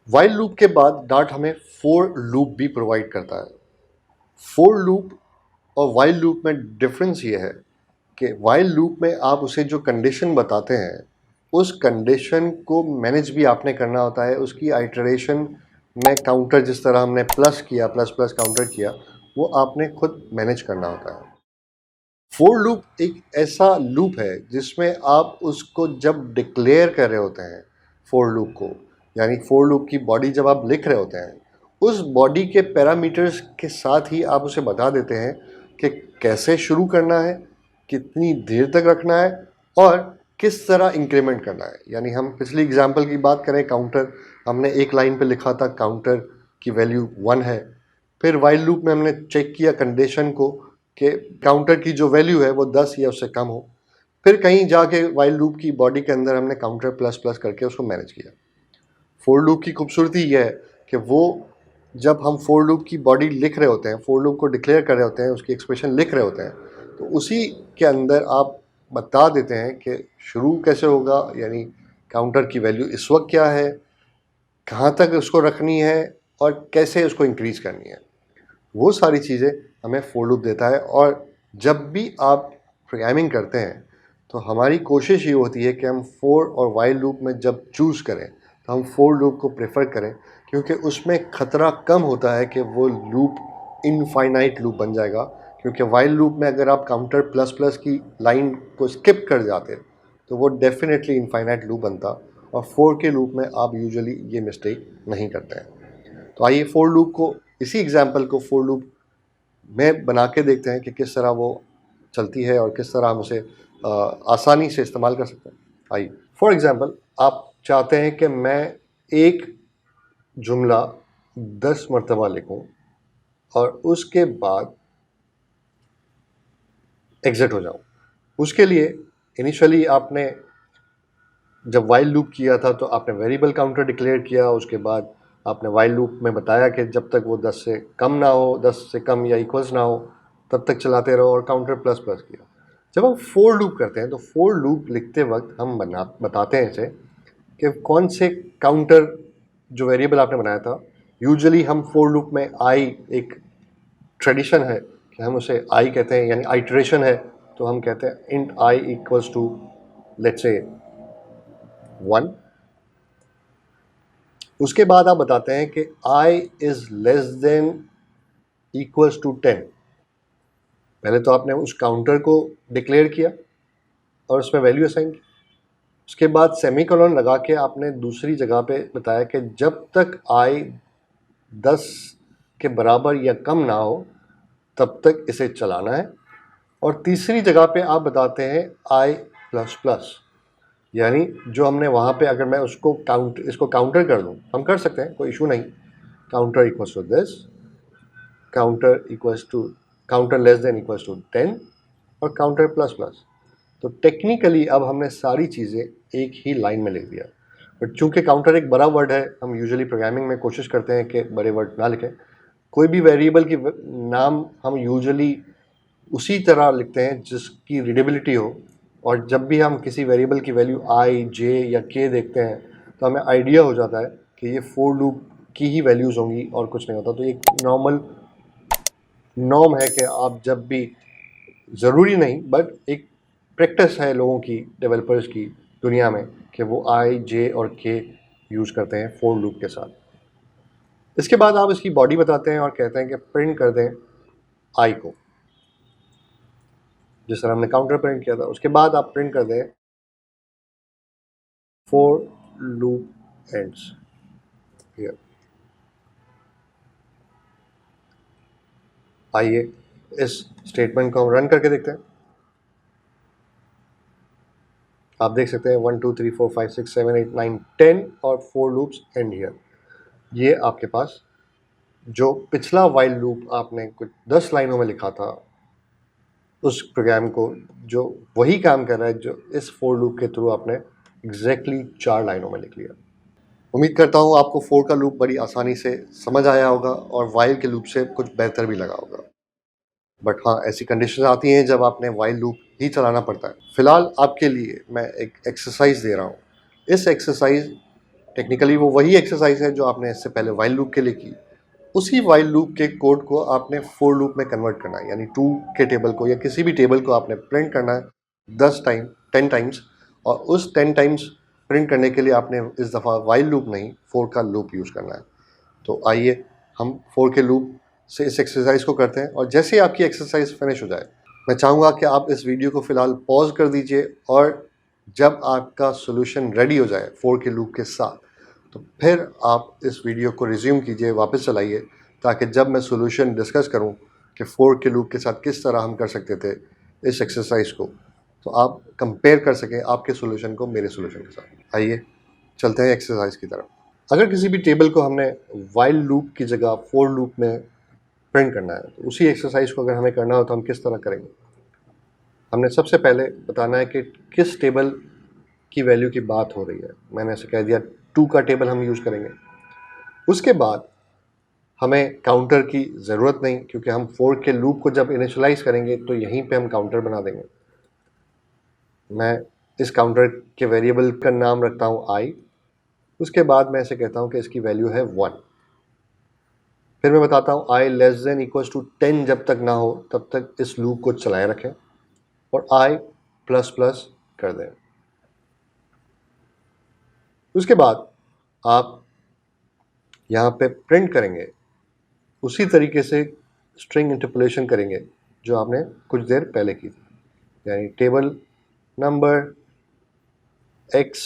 While loop के बाद dart हमें फोर लूप भी प्रोवाइड करता है। फोर लूप और वाइल लूप में डिफरेंस ये है कि वाइल लूप में आप उसे जो कंडीशन बताते हैं उस कंडीशन को मैनेज भी आपने करना होता है। उसकी आइटरेशन में काउंटर, जिस तरह हमने प्लस किया, प्लस प्लस काउंटर किया, वो आपने खुद मैनेज करना होता है। फोर लूप एक ऐसा लूप है जिसमें आप उसको जब डिक्लेयर कर रहे होते हैं फोर लूप को, यानी फोर लूप की बॉडी जब आप लिख रहे होते हैं, उस बॉडी के पैरामीटर्स के साथ ही आप उसे बता देते हैं कि कैसे शुरू करना है, कितनी देर तक रखना है और किस तरह इंक्रीमेंट करना है। यानी हम पिछली एग्जांपल की बात करें, काउंटर हमने एक लाइन पे लिखा था काउंटर की वैल्यू 1 है। फिर वाइल लूप में हमने चेक किया कंडीशन को कि काउंटर की जो वैल्यू है वो 10 या उससे कम हो। फिर कहीं जाके वाइल लूप की बॉडी के अंदर हमने काउंटर प्लस प्लस करके उसको मैनेज किया। फोर लूप की खूबसूरती यह है कि वो जब हम फोर लूप की बॉडी लिख रहे होते हैं, फोर लूप को डिक्लेयर कर रहे होते हैं, उसकी एक्सप्रेशन लिख रहे होते हैं, तो उसी के अंदर आप बता देते हैं कि शुरू कैसे होगा, यानी काउंटर की वैल्यू इस वक्त क्या है, कहाँ तक उसको रखनी है और कैसे उसको इंक्रीज करनी है। वो सारी चीज़ें हमें फोर लूप देता है। और जब भी आप प्रोग्रामिंग करते हैं तो हमारी कोशिश ये होती है कि हम फोर और वाइल लूप में जब चूज़ करें तो हम फोर लूप को प्रेफर करें, क्योंकि उसमें खतरा कम होता है कि वो लूप इनफाइनाइट लूप बन जाएगा। क्योंकि वाइल लूप में अगर आप काउंटर प्लस प्लस की लाइन को स्किप कर जाते तो वो डेफिनेटली इनफाइनाइट लूप बनता, और फोर के लूप में आप यूजुअली ये मिस्टेक नहीं करते हैं। तो आइए फोर लूप को, इसी एग्जाम्पल को फोर लूप में बना के देखते हैं कि किस तरह वो चलती है और किस तरह हम उसे आसानी से इस्तेमाल कर सकते हैं। आइए, फॉर एग्जाम्पल आप चाहते हैं कि मैं एक जुमला 10 मरतबा लिखूं और उसके बाद एग्जिट हो जाऊं। उसके लिए इनिशियली आपने जब वाइल लूप किया था तो आपने वेरिएबल काउंटर डिक्लेयर किया। उसके बाद आपने वाइल लूप में बताया कि जब तक वो 10 से कम ना हो, 10 से कम या इक्वल्स ना हो, तब तक चलाते रहो, और काउंटर प्लस प्लस किया। जब हम फोर लूप करते हैं तो फोर लूप लिखते वक्त हम बताते हैं इसे कि कौन से काउंटर, जो वेरिएबल आपने बनाया था, यूजुअली हम फोर लूप में आई, एक ट्रेडिशन है कि हम उसे आई कहते हैं, यानी आइटरेशन है, तो हम कहते हैं int i equals to let's say 1। उसके बाद आप बताते हैं कि i is less than equals to 10। पहले तो आपने उस काउंटर को डिक्लेयर किया और उसमें वैल्यू असाइन की। उसके बाद सेमीकोलन लगा के आपने दूसरी जगह पे बताया कि जब तक i 10 के बराबर या कम ना हो तब तक इसे चलाना है। और तीसरी जगह पे आप बताते हैं i प्लस प्लस, यानी जो हमने वहाँ पे, अगर मैं इसको काउंटर कर दूँ, हम कर सकते हैं, कोई इशू नहीं। Counter equals to this, counter less than equals to 10 और काउंटर प्लस प्लस। तो टेक्निकली अब हमने सारी चीज़ें एक ही लाइन में लिख दिया। बट चूंकि काउंटर एक बड़ा वर्ड है, हम यूजुअली प्रोग्रामिंग में कोशिश करते हैं कि बड़े वर्ड ना लिखें। कोई भी वेरिएबल की नाम हम यूजुअली उसी तरह लिखते हैं जिसकी रीडेबिलिटी हो। और जब भी हम किसी वेरिएबल की वैल्यू आई, जे या के देखते हैं तो हमें आइडिया हो जाता है कि ये फोर लूप की ही वैल्यूज़ होंगी और कुछ नहीं होता। तो एक नॉर्मल नॉर्म है कि आप जब भी, ज़रूरी नहीं बट एक प्रैक्टिस है लोगों की, डेवलपर्स की दुनिया में, कि वो आई, जे और के यूज़ करते हैं फोर लूप के साथ। इसके बाद आप इसकी बॉडी बताते हैं और कहते हैं कि प्रिंट कर दें आई को, जिस तरह हमने काउंटर प्रिंट किया था। उसके बाद आप प्रिंट कर दें फोर लूप एंड्स हियर। आइए इस स्टेटमेंट को हम रन करके देखते हैं। आप देख सकते हैं 1 2 3 4 5 6 7 8 9 10 और फोर लूप्स एंड हियर। ये आपके पास जो पिछला वाइल लूप आपने कुछ 10 लाइनों में लिखा था, उस प्रोग्राम को जो वही काम कर रहा है जो इस फोर लूप के थ्रू आपने एग्जैक्टली 4 लाइनों में लिख लिया। उम्मीद करता हूँ आपको फोर का लूप बड़ी आसानी से समझ आया होगा और वाइल के लूप से कुछ बेहतर भी लगा होगा। बट हाँ, ऐसी कंडीशन आती हैं जब आपने वाइल लूप ही चलाना पड़ता है। फिलहाल आपके लिए मैं एक एक्सरसाइज दे रहा हूँ। इस एक्सरसाइज टेक्निकली वो वही एक्सरसाइज है जो आपने इससे पहले वाइल लूप के लिए की। उसी वाइल लूप के कोड को आपने फोर लूप में कन्वर्ट करना है, यानी 2 के टेबल को या किसी भी टेबल को आपने प्रिंट करना है 10 टाइम्स, और उस 10 टाइम्स प्रिंट करने के लिए आपने इस दफ़ा वाइल लूप नहीं 4 का लूप यूज़ करना है। तो आइए हम 4 के लूप से इस एक्सरसाइज को करते हैं, और जैसे ही आपकी एक्सरसाइज फिनिश हो जाए मैं चाहूँगा कि आप इस वीडियो को फ़िलहाल पॉज कर दीजिए, और जब आपका सोल्यूशन रेडी हो जाए 4 के लूप के साथ तो फिर आप इस वीडियो को रिज्यूम कीजिए, वापस चलाइए, ताकि जब मैं सोल्यूशन डिस्कस करूं कि 4 के लूप के साथ किस तरह हम कर सकते थे इस एक्सरसाइज को, तो आप कंपेयर कर सकें आपके सोल्यूशन को मेरे सोल्यूशन के साथ। आइए चलते हैं एक्सरसाइज की तरफ। अगर किसी भी टेबल को हमने वाइल लूप की जगह 4 लूप में प्रिंट करना है, तो उसी एक्सरसाइज को अगर हमें करना हो तो हम किस तरह करेंगे। हमने सबसे पहले बताना है कि किस टेबल की वैल्यू की बात हो रही है। मैंने ऐसे कह दिया 2 का टेबल हम यूज़ करेंगे। उसके बाद हमें काउंटर की ज़रूरत नहीं, क्योंकि हम 4 के लूप को जब इनिशियलाइज़ करेंगे तो यहीं पे हम काउंटर बना देंगे। मैं इस काउंटर के वेरिएबल का नाम रखता हूँ i। उसके बाद मैं ऐसे कहता हूँ कि इसकी वैल्यू है 1। फिर मैं बताता हूँ i less than equals to 10 जब तक ना हो तब तक इस लूप को चलाए रखें, और i प्लस प्लस कर दें। उसके बाद आप यहाँ पे प्रिंट करेंगे, उसी तरीके से स्ट्रिंग इंटरपोलेशन करेंगे जो आपने कुछ देर पहले की थी, यानी टेबल नंबर x,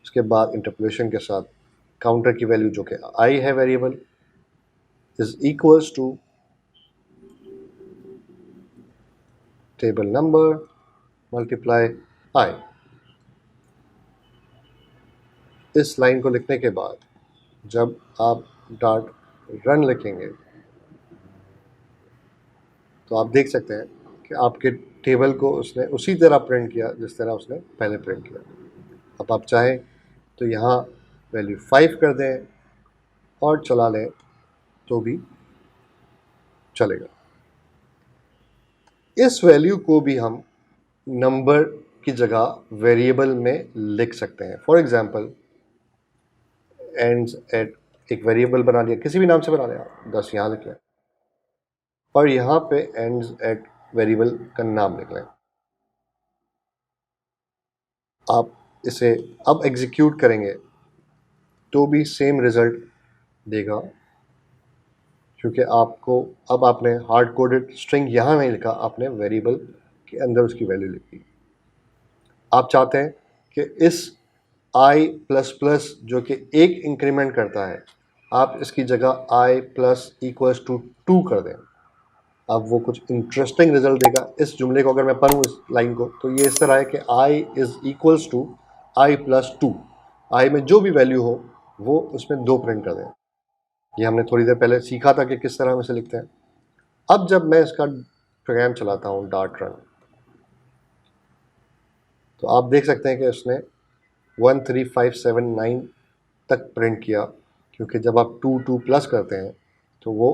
उसके बाद इंटरपोलेशन के साथ काउंटर की वैल्यू जो कि i है variable, is equals to table number multiply i। इस लाइन को लिखने के बाद जब आप डॉट रन लिखेंगे तो आप देख सकते हैं कि आपके टेबल को उसने उसी तरह प्रिंट किया जिस तरह उसने पहले प्रिंट किया। अब आप चाहें तो यहाँ वैल्यू 5 कर दें और चला लें तो भी चलेगा। इस वैल्यू को भी हम नंबर की जगह वेरिएबल में लिख सकते हैं। फॉर एग्जांपल एंड्स एट, एक वेरिएबल बना लिया, किसी भी नाम से बना लिया, 10 यहाँ लिख लें, और यहाँ पे एंड्स एट वेरिएबल का नाम लिख लें। आप इसे अब एग्जीक्यूट करेंगे तो भी सेम रिजल्ट देगा, क्योंकि अब आपने हार्ड कोडेड स्ट्रिंग यहाँ नहीं लिखा, आपने वेरिएबल के अंदर उसकी वैल्यू लिखी। आप चाहते हैं कि इस i प्लस प्लस जो कि एक इंक्रीमेंट करता है, आप इसकी जगह i प्लस इक्वल्स टू 2 कर दें। अब वो कुछ इंटरेस्टिंग रिजल्ट देगा। इस जुमले को अगर मैं पढ़ूँ इस लाइन को, तो ये इस तरह है कि i is equals to i plus 2। i में जो भी वैल्यू हो वो उसमें 2 प्रिंट कर दें। ये हमने थोड़ी देर पहले सीखा था कि किस तरह हम इसे लिखते हैं। अब जब मैं इसका प्रोग्राम चलाता हूँ डॉट रन, तो आप देख सकते हैं कि उसने 13579 तक प्रिंट किया, क्योंकि जब आप 2 प्लस करते हैं तो वो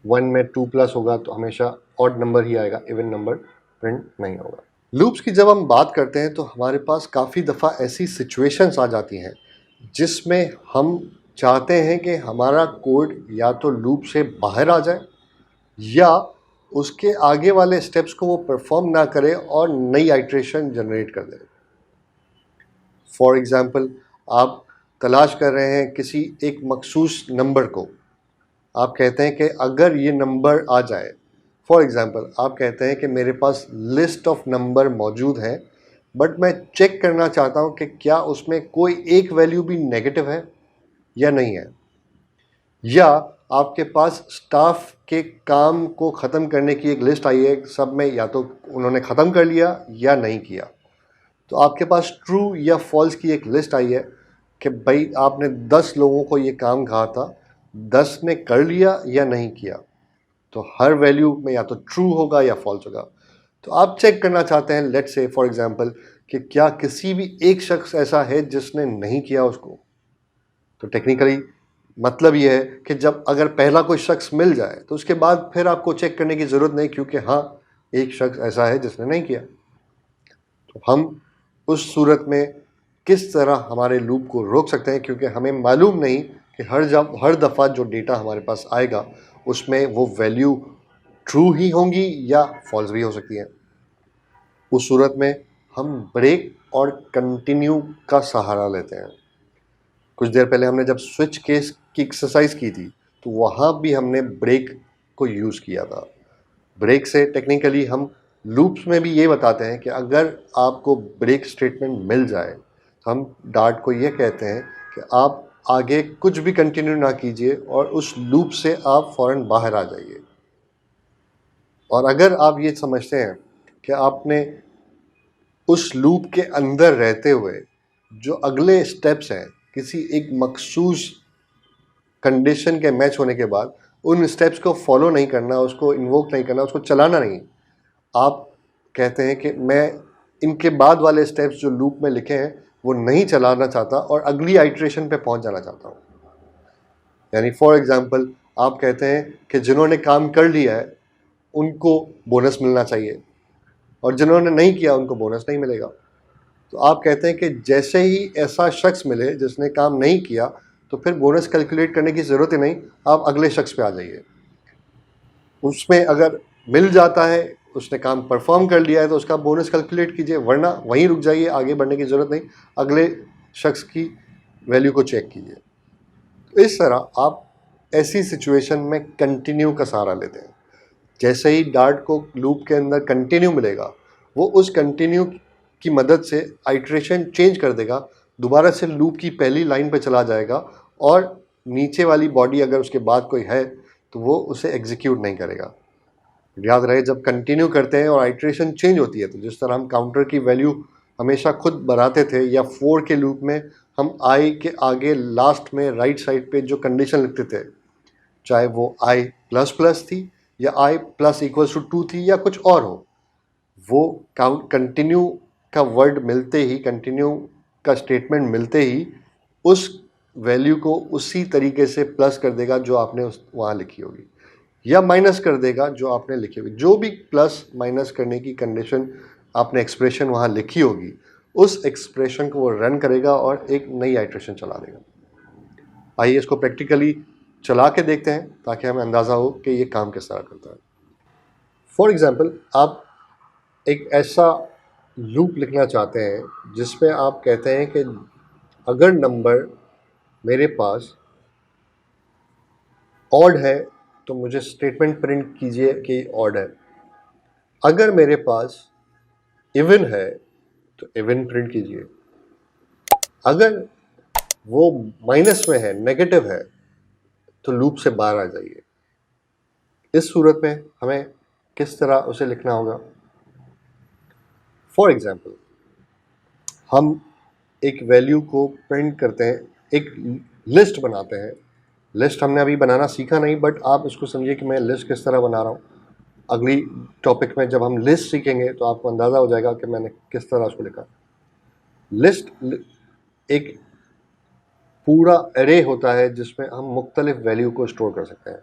1 में 2 प्लस होगा तो हमेशा ऑड नंबर ही आएगा, इवन नंबर प्रिंट नहीं होगा। लूप्स की जब हम बात करते हैं तो हमारे पास काफ़ी दफ़ा ऐसी सिचुएशंस आ जाती हैं जिसमें हम चाहते हैं कि हमारा कोड या तो लूप से बाहर आ जाए या उसके आगे वाले स्टेप्स को वो परफॉर्म ना करे और नई आइट्रेशन जनरेट कर दे। फॉर एग्ज़ाम्पल, आप तलाश कर रहे हैं किसी एक मखसूस नंबर को। आप कहते हैं कि अगर ये नंबर आ जाए, फॉर एग्ज़ाम्पल आप कहते हैं कि मेरे पास लिस्ट ऑफ नंबर मौजूद है, बट मैं चेक करना चाहता हूँ कि क्या उसमें कोई एक वैल्यू भी नेगेटिव है या नहीं है, या आपके पास स्टाफ के काम को ख़त्म करने की एक लिस्ट आई है, सब में या तो उन्होंने ख़त्म कर लिया या नहीं किया। तो आपके पास ट्रू या फॉल्स की एक लिस्ट आई है कि भाई आपने 10 लोगों को ये काम कहा था, 10 ने कर लिया या नहीं किया। तो हर वैल्यू में या तो ट्रू होगा या फॉल्स होगा। तो आप चेक करना चाहते हैं, लेट्स से फॉर एग्जांपल, कि क्या किसी भी एक शख्स ऐसा है जिसने नहीं किया उसको। तो टेक्निकली मतलब ये है कि जब अगर पहला कोई शख्स मिल जाए तो उसके बाद फिर आपको चेक करने की ज़रूरत नहीं, क्योंकि हाँ, एक शख्स ऐसा है जिसने नहीं किया। तो हम उस सूरत में किस तरह हमारे लूप को रोक सकते हैं, क्योंकि हमें मालूम नहीं कि हर दफ़ा जो डेटा हमारे पास आएगा उसमें वो वैल्यू ट्रू ही होंगी या फॉल्स भी हो सकती है। उस सूरत में हम ब्रेक और कंटिन्यू का सहारा लेते हैं। कुछ देर पहले हमने जब स्विच केस की एक्सरसाइज की थी तो वहाँ भी हमने ब्रेक को यूज़ किया था। ब्रेक से टेक्निकली हम लूप्स में भी ये बताते हैं कि अगर आपको ब्रेक स्टेटमेंट मिल जाए तो हम डार्ट को ये कहते हैं कि आप आगे कुछ भी कंटिन्यू ना कीजिए और उस लूप से आप फ़ौरन बाहर आ जाइए। और अगर आप ये समझते हैं कि आपने उस लूप के अंदर रहते हुए जो अगले स्टेप्स हैं किसी एक मखसूस कंडीशन के मैच होने के बाद उन स्टेप्स को फॉलो नहीं करना, उसको इन्वोक नहीं करना, उसको चलाना नहीं, आप कहते हैं कि मैं इनके बाद वाले स्टेप्स जो लूप में लिखे हैं वो नहीं चलाना चाहता और अगली आइट्रेशन पे पहुंच जाना चाहता हूँ। यानी फॉर एग्जांपल आप कहते हैं कि जिन्होंने काम कर लिया है उनको बोनस मिलना चाहिए और जिन्होंने नहीं किया उनको बोनस नहीं मिलेगा। तो आप कहते हैं कि जैसे ही ऐसा शख्स मिले जिसने काम नहीं किया तो फिर बोनस कैलकुलेट करने की ज़रूरत ही नहीं, आप अगले शख्स पे आ जाइए। उसमें अगर मिल जाता है, उसने काम परफॉर्म कर लिया है तो उसका बोनस कैलकुलेट कीजिए, वरना वहीं रुक जाइए, आगे बढ़ने की ज़रूरत नहीं, अगले शख्स की वैल्यू को चेक कीजिए। तो इस तरह आप ऐसी सिचुएशन में कंटिन्यू का सहारा लेते हैं। जैसे ही डार्ट को लूप के अंदर कंटिन्यू मिलेगा वो उस कंटिन्यू की मदद से आइट्रेशन चेंज कर देगा, दोबारा से लूप की पहली लाइन पे चला जाएगा और नीचे वाली बॉडी अगर उसके बाद कोई है तो वो उसे एग्जीक्यूट नहीं करेगा। याद रहे जब कंटिन्यू करते हैं और आइट्रेशन चेंज होती है तो जिस तरह हम काउंटर की वैल्यू हमेशा खुद बढ़ाते थे या 4 के लूप में हम आई के आगे लास्ट में राइट साइड पे जो कंडीशन लिखते थे, चाहे वो आई प्लस प्लस थी या आई प्लस इक्वल्स टू 2 थी या कुछ और हो, वो काउंट कंटिन्यू का वर्ड मिलते ही, कंटिन्यू का स्टेटमेंट मिलते ही उस वैल्यू को उसी तरीके से प्लस कर देगा जो आपने उस वहाँ लिखी होगी या माइनस कर देगा जो आपने लिखी होगी। जो भी प्लस माइनस करने की कंडीशन आपने एक्सप्रेशन वहाँ लिखी होगी उस एक्सप्रेशन को वो रन करेगा और एक नई आइट्रेशन चला देगा। आइए इसको प्रैक्टिकली चला के देखते हैं ताकि हमें अंदाज़ा हो कि ये काम किस तरह करता है। फॉर एग्ज़ाम्पल आप एक ऐसा लूप लिखना चाहते हैं जिसमें आप कहते हैं कि अगर नंबर मेरे पास ऑड है तो मुझे स्टेटमेंट प्रिंट कीजिए कि ऑड है, अगर मेरे पास इवन है तो इवन प्रिंट कीजिए, अगर वो माइनस में है, नेगेटिव है, तो लूप से बाहर आ जाइए। इस सूरत में हमें किस तरह उसे लिखना होगा? फॉर एग्जाम्पल हम एक वैल्यू को प्रिंट करते हैं, एक लिस्ट बनाते हैं। लिस्ट हमने अभी बनाना सीखा नहीं, बट आप इसको समझिए कि मैं लिस्ट किस तरह बना रहा हूँ। अगली टॉपिक में जब हम लिस्ट सीखेंगे तो आपको अंदाज़ा हो जाएगा कि मैंने किस तरह उसको लिखा। लिस्ट एक पूरा एरे होता है जिसमें हम मुख्तलिफ वैल्यू को स्टोर कर सकते हैं।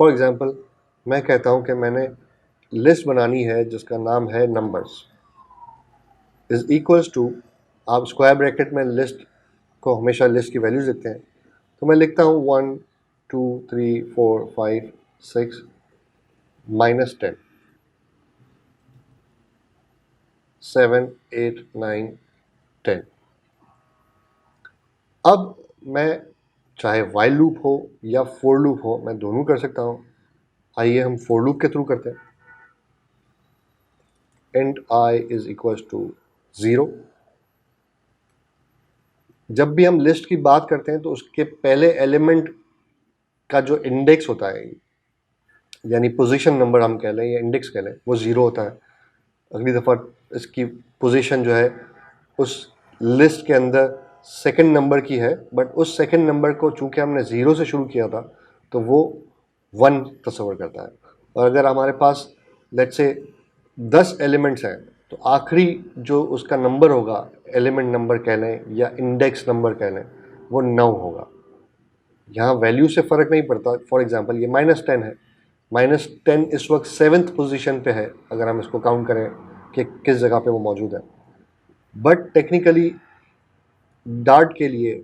फॉर एग्ज़ाम्पल मैं कहता हूँ कि मैंने लिस्ट बनानी है जिसका नाम है नंबर्स इज़ इक्वल्स टू, आप स्क्वायर ब्रैकेट में लिस्ट को हमेशा लिस्ट की वैल्यूज लिखते हैं, तो मैं लिखता हूँ 1 2 3 4 5 6 -10 7 8 9 10। अब मैं चाहे वाइल लूप हो या फोर लूप हो, मैं दोनों कर सकता हूँ। आइए हम फोर लूप के थ्रू करते हैं। Int i is equals to 0। जब भी हम लिस्ट की बात करते हैं तो उसके पहले एलिमेंट का जो इंडेक्स होता है, यानी पोजीशन नंबर हम कह लें या इंडेक्स कह लें, वो 0 होता है। अगली दफ़ा इसकी पोजीशन जो है उस लिस्ट के अंदर सेकंड नंबर की है, बट उस सेकंड नंबर को चूंकि हमने 0 से शुरू किया था तो वो 1 तस्वर करता है। और अगर हमारे पास लेट्स से 10 एलिमेंट्स हैं तो आखिरी जो उसका नंबर होगा, एलिमेंट नंबर कह लें या इंडेक्स नंबर कह लें, वो 9 होगा। यहाँ वैल्यू से फ़र्क नहीं पड़ता। फॉर एग्जांपल ये -10 है, -10 इस वक्त 7th पोजीशन पे है अगर हम इसको काउंट करें कि किस जगह पे वो मौजूद है। बट टेक्निकली डार्ट के लिए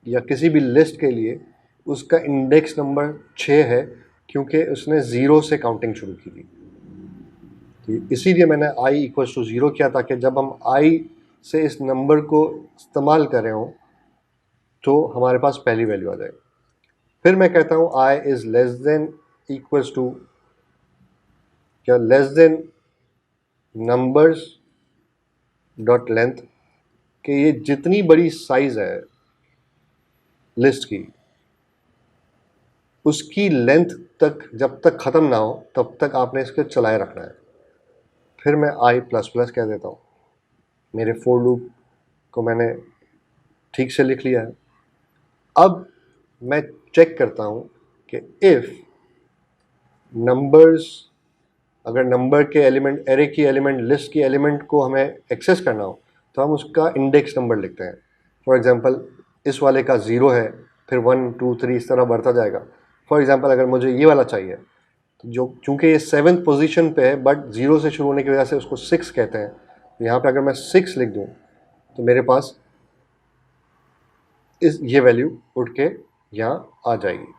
या किसी भी लिस्ट के लिए उसका इंडेक्स नंबर 6 है, क्योंकि उसने 0 से काउंटिंग शुरू की थी। तो इसीलिए मैंने i इक्वल्स टू 0 किया, ताकि जब हम i से इस नंबर को इस्तेमाल कर रहे हों तो हमारे पास पहली वैल्यू आ जाए। फिर मैं कहता हूँ i is less than equals to, क्या less than numbers dot length, कि ये जितनी बड़ी साइज है लिस्ट की, उसकी लेंथ तक जब तक ख़त्म ना हो तब तक आपने इसको चलाए रखना है। फिर मैं i प्लस प्लस कह देता हूँ। मेरे फोर लूप को मैंने ठीक से लिख लिया है। अब मैं चेक करता हूँ कि इफ़ नंबर्स, अगर नंबर के एलिमेंट, एरे की एलिमेंट, लिस्ट की एलिमेंट को हमें एक्सेस करना हो तो हम उसका इंडेक्स नंबर लिखते हैं। फॉर एग्जांपल इस वाले का 0 है, फिर 1 2 3 इस तरह बढ़ता जाएगा। फॉर एग्जांपल अगर मुझे ये वाला चाहिए, तो जो चूँकि ये 7th पोजीशन पे है बट 0 से शुरू होने की वजह से उसको 6 कहते हैं, तो यहाँ पे अगर मैं 6 लिख दूँ तो मेरे पास ये वैल्यू उठ के यहाँ आ जाएगी।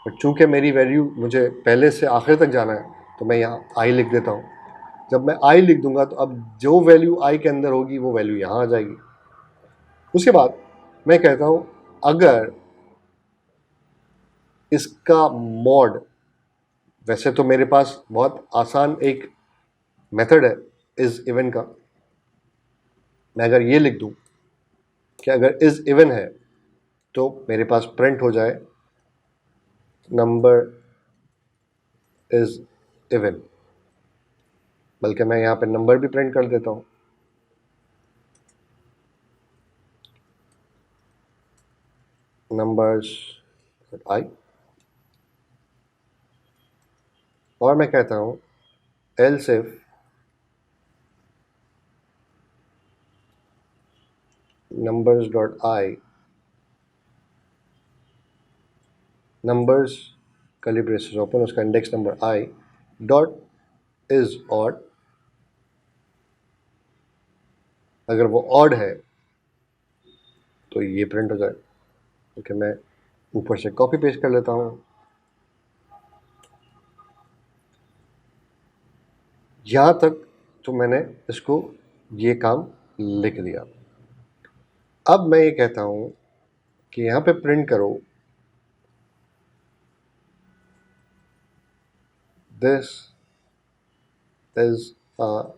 बट चूँकि मेरी वैल्यू मुझे पहले से आखिर तक जाना है तो मैं यहाँ आई लिख देता हूँ। जब मैं आई लिख दूंगा तो अब जो वैल्यू आई के अंदर होगी वो वैल्यू यहाँ आ जाएगी। उसके बाद मैं कहता हूँ अगर इसका मॉड, वैसे तो मेरे पास बहुत आसान एक मेथड है इज इवन का, मैं अगर ये लिख दूँ कि अगर इज इवन है तो मेरे पास प्रिंट हो जाए नंबर इज इवन, बल्कि मैं यहाँ पे नंबर भी प्रिंट कर देता हूँ। नंबर्स आई, और मैं कहता हूँ else if numbers dot i, numbers curly braces open, उसका index number i dot is odd, अगर वो ऑड है तो ये प्रिंट हो जाए। ओके, मैं ऊपर से कॉपी पेस्ट कर लेता हूँ। यहाँ तक तो मैंने इसको ये काम लिख दिया। अब मैं ये कहता हूँ कि यहाँ पे प्रिंट करो this is a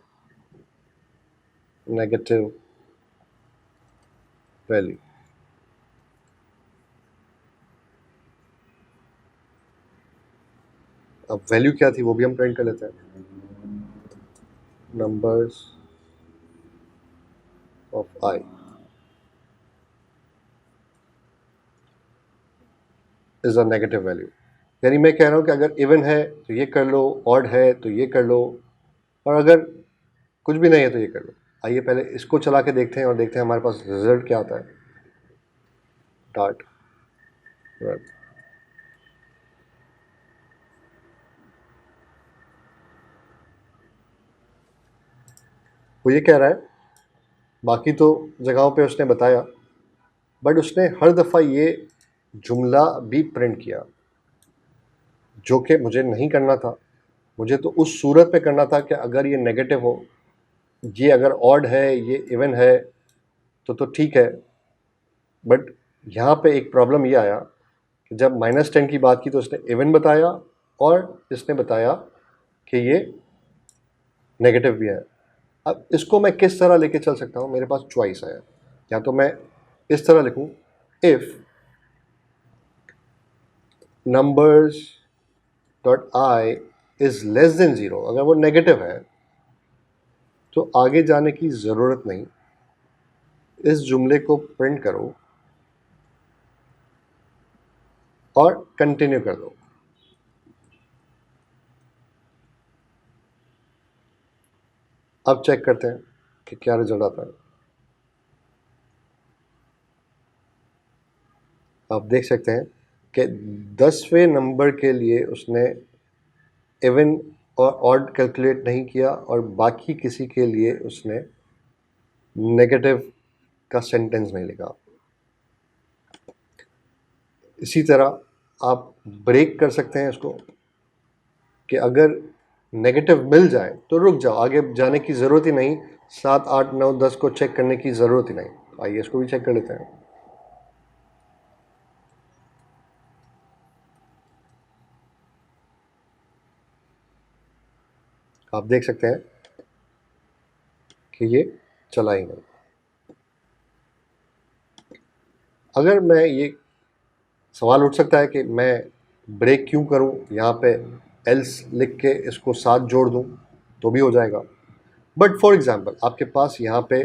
negative value. अब वैल्यू क्या थी वो भी हम प्रिंट कर लेते हैं। Numbers of I is a negative value. यानी मैं कह रहा हूँ कि अगर इवन है तो ये कर लो, ऑड है तो ये कर लो, और अगर कुछ भी नहीं है तो ये कर लो। आइए पहले इसको चला के देखते हैं और देखते हैं हमारे पास रिजल्ट क्या आता है। Dart run. वो ये कह रहा है, बाकी तो जगहों पे उसने बताया, बट उसने हर दफ़ा ये जुमला भी प्रिंट किया, जो कि मुझे नहीं करना था। मुझे तो उस सूरत पे करना था कि अगर ये नेगेटिव हो, ये अगर ऑड है, ये इवन है तो ठीक है। बट यहाँ पे एक प्रॉब्लम ये आया कि जब -10 की बात की तो उसने इवन बताया और इसने बताया कि ये नेगेटिव भी है। अब इसको मैं किस तरह लेके चल सकता हूँ, मेरे पास चॉइस है। या तो मैं इस तरह लिखूँ, if numbers dot I is less then 0, अगर वो नेगेटिव है तो आगे जाने की ज़रूरत नहीं, इस जुमले को प्रिंट करो और कंटिन्यू कर दो। अब चेक करते हैं कि क्या रिजल्ट आता है। आप देख सकते हैं कि 10वें नंबर के लिए उसने इवन और ऑड कैलकुलेट नहीं किया और बाकी किसी के लिए उसने नेगेटिव का सेंटेंस नहीं लिखा। इसी तरह आप ब्रेक कर सकते हैं इसको कि अगर नेगेटिव मिल जाए तो रुक जाओ, आगे जाने की ज़रूरत ही नहीं, 7, 8, 9, 10 को चेक करने की ज़रूरत ही नहीं। आइए इसको भी चेक कर लेते हैं। आप देख सकते हैं कि ये चला ही नहीं। अगर मैं ये सवाल उठ सकता है कि मैं ब्रेक क्यों करूं, यहाँ पे एल्स लिख के इसको साथ जोड़ दूं तो भी हो जाएगा। बट फॉर एग्जांपल आपके पास यहाँ पे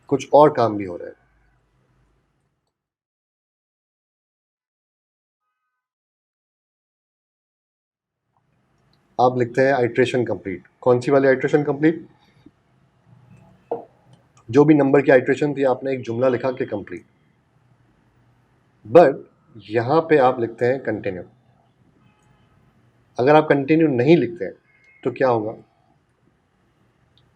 कुछ और काम भी हो रहे हैं। आप लिखते हैं आइट्रेशन कंप्लीट। कौन सी वाली आइट्रेशन कंप्लीट? जो भी नंबर की आइट्रेशन थी आपने एक जुमला लिखा कि कंप्लीट। बट यहाँ पे आप लिखते हैं कंटिन्यू। अगर आप कंटिन्यू नहीं लिखते हैं तो क्या होगा?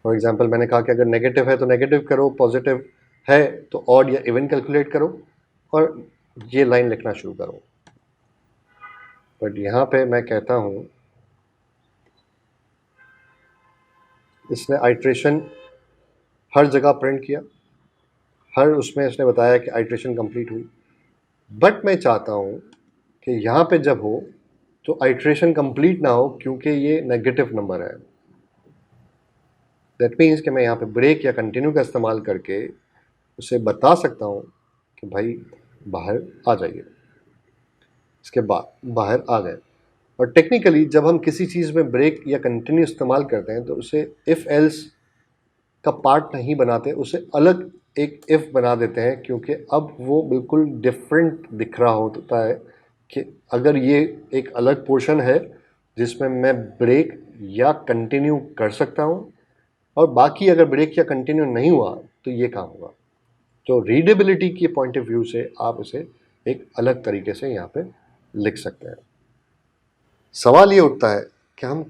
फॉर एग्जाम्पल मैंने कहा कि अगर नेगेटिव है तो नेगेटिव करो, पॉजिटिव है तो ऑड या इवन कैलकुलेट करो और ये लाइन लिखना शुरू करो। बट यहाँ पे मैं कहता हूँ इसने आइट्रेशन हर जगह प्रिंट किया, हर उसमें इसने बताया कि आइट्रेशन कंप्लीट हुई। बट मैं चाहता हूँ कि यहाँ पे जब हो तो आइट्रेशन कंप्लीट ना हो क्योंकि ये नेगेटिव नंबर है। दैट मीन्स कि मैं यहाँ पे ब्रेक या कंटिन्यू का इस्तेमाल करके उसे बता सकता हूँ कि भाई बाहर आ जाइए। इसके बाद बाहर आ गए। और टेक्निकली जब हम किसी चीज़ में ब्रेक या कंटिन्यू इस्तेमाल करते हैं तो उसे इफ़ एल्स का पार्ट नहीं बनाते, उसे अलग एक इफ़ बना देते हैं क्योंकि अब वो बिल्कुल डिफरेंट दिख रहा होता है कि अगर ये एक अलग पोर्शन है जिसमें मैं ब्रेक या कंटिन्यू कर सकता हूँ और बाकी अगर ब्रेक या कंटिन्यू नहीं हुआ तो ये काम होगा। तो रीडेबिलिटी के पॉइंट ऑफ व्यू से आप इसे एक अलग तरीके से यहाँ पे लिख सकते हैं। सवाल ये उठता है कि हम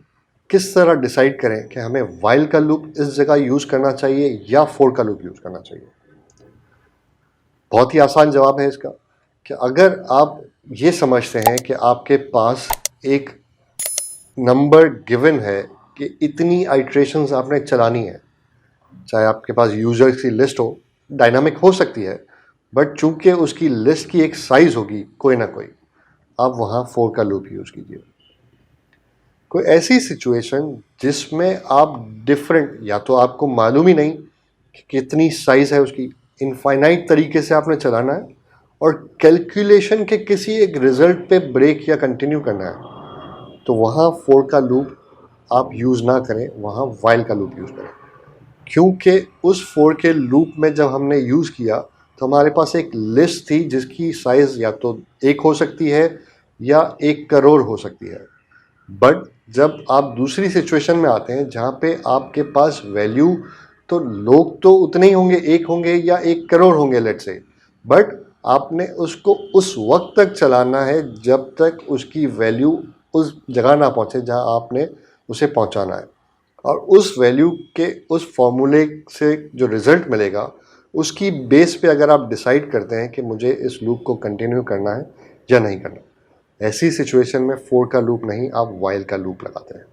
किस तरह डिसाइड करें कि हमें वाइल का लूप इस जगह यूज़ करना चाहिए या फोर का लूप यूज़ करना चाहिए। बहुत ही आसान जवाब है इसका कि अगर आप ये समझते हैं कि आपके पास एक नंबर गिवन है कि इतनी आइट्रेशंस आपने चलानी है, चाहे आपके पास यूजर्स की लिस्ट हो, डायनामिक हो सकती है, बट चूंकि उसकी लिस्ट की एक साइज होगी कोई ना कोई, आप वहाँ फोर का लूप यूज़ कीजिए। कोई ऐसी सिचुएशन जिसमें आप डिफरेंट, या तो आपको मालूम ही नहीं कि कितनी साइज है उसकी, इनफाइनाइट तरीके से आपने चलाना है और कैलकुलेशन के किसी एक रिजल्ट पे ब्रेक या कंटिन्यू करना है, तो वहाँ फोर का लूप आप यूज़ ना करें, वहाँ वाइल का लूप यूज़ करें। क्योंकि उस फोर के लूप में जब हमने यूज़ किया तो हमारे पास एक लिस्ट थी जिसकी साइज़ या तो 1 हो सकती है या 1 करोड़ हो सकती है। बट जब आप दूसरी सिचुएशन में आते हैं जहाँ पे आपके पास वैल्यू, तो लोग तो उतने ही होंगे, 1 होंगे या 1 करोड़ होंगे लेट्स से, बट आपने उसको उस वक्त तक चलाना है जब तक उसकी वैल्यू उस जगह ना पहुँचे जहाँ आपने उसे पहुँचाना है। और उस वैल्यू के उस फॉर्मूले से जो रिज़ल्ट मिलेगा उसकी बेस पे अगर आप डिसाइड करते हैं कि मुझे इस लूप को कंटिन्यू करना है या नहीं करना, ऐसी सिचुएशन में फोर का लूप नहीं, आप वाइल का लूप लगाते हैं।